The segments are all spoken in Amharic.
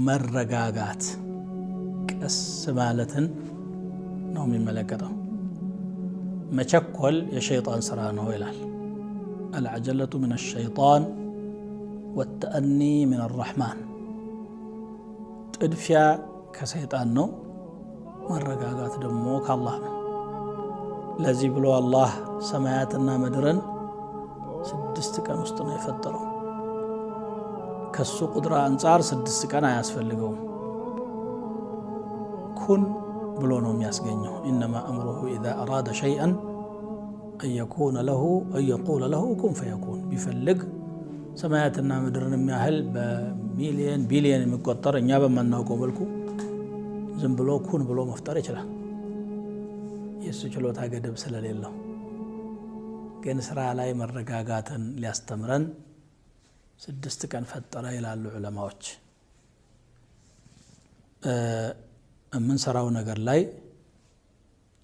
መረጋጋት ቀስ ማለትን ነው የሚመለከተው መቸኮል የሸይጣን ስራ ነው ይላል العجلة من الشيطان والتأني من الرحمن تدفيا كسيطان ነው መረጋጋት ደግሞ ከአላህ ነው ለዚህ ብሎ አላህ ሰማያትና ምድርን 6 ቀን ውስጥ ነው የፈጠረው ከሱ ቁድራ አንፃር 6 ቀን አያስፈልገውም ኩን ብሎ ነው የሚያስገኘው انما امره اذا اراد شيئا ان يقول له كن فيكون ቢፈልግ ሰማያትና ምድርን የሚያህል በሚሊየን ቢሊየን የሚቆጠር እኛ በማናውቀው መልኩ ዝም ብሎ ኩን ብሎ መፍጠር ይችላል የሱ ችሎታ ገደብ ስለሌለው ግን ስራ ላይ መረጋጋትን ሊያስተምረን 6 ቀን ፈጠረ ይላሉ ዑለማዎች ምን ሰራው ነገር ላይ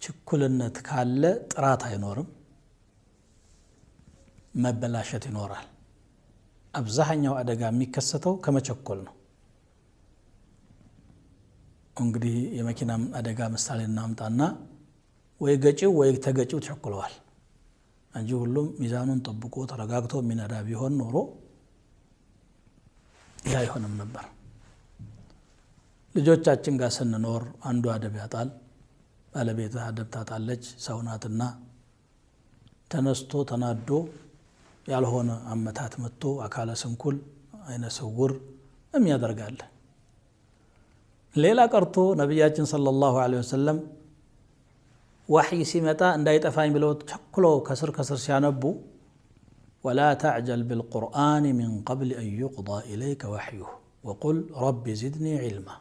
ችኩልነት ካለ ጥራት አይኖርም መበላሸት ይኖራል አብዛኛው አደጋ የሚከሰተው ከመቸኮል ነው እንግዲህ የመኪና አደጋ ምሳሌ እናምጣና ወይ ገጪው ወይ ተገጪው ተቸኩለዋል እንጂ ሁሉም ሚዛኑን ጠብቆ ተረጋግቶ የሚነዳ ቢሆን ኖሮ ያ ይሆንም ነበር ልጆቻችን ጋር ስንኖር አንዱ አደብ ያጣል ባለቤት አደብ ታጣለች ሰውናትና ተነስቶ ተናዶ ያልሆነ አመታት መጥቶ አካለ ስንኩል አይነ ስውር የሚያደርጋል ሌላ ቀርቶ ነብያችን ሰለላሁ ዐለይሂ ወሰለም ወህይ ሲመጣ እንዳይጠፋኝ ብለው ተቸኩለው ከስር ሲያነቡ ولا تعجل بالقرآن من قبل أن يقضى إليك وحيه وقل رب زدني علما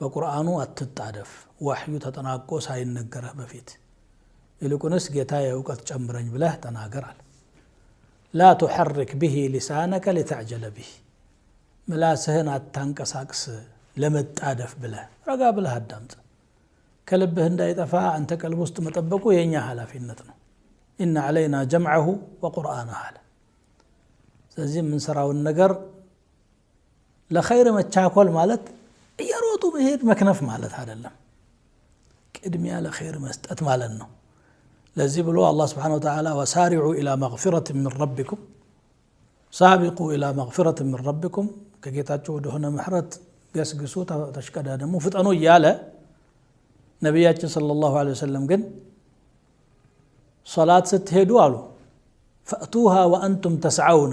በቁርአኑ አትጣደፍ ወህዩ ተጠናቆ ሳይነገረህ በፊት ይልቁንስ ጌታዬ ዕውቀት ጨምረኝ ብለህ ተናገራል لا تحرك به لسانك لتعجل به ملاسهن አታንቀሳቅስ ለመጣደፍ ብለህ ረጋ ብለህ አዳምጥ ከልብህ እንዳይጠፋ አንተ ቀልብ ውስጥ መጠበቁ የኛ ኃላፊነት ነው إن علينا جمعه وقرآنه ስለዚህ ምን ሰራውን ነገር ለኸይር መቻኮል ማለት እየሮጡ መሄድ መክነፍ ማለት አይደለም ቅድሚያ ለኸይር መስጠት ማለት ነው ለዚህ ብሎ አላህ Subhanahu Wa Ta'ala وسارعوا إلى مغفرة من ربكم سابقوا إلى مغفرة من ربكم ከጌታችሁ ወደ ሆነ ምህረት ገስግሱ ተሽቀዳደሙ ፍጠኑ እያለ ነብያችን ሰለላሁ ዐለይሂ ወሰለም ግን ሶላት ስትሄዱ አሉ فأتوها وأنتم تسعون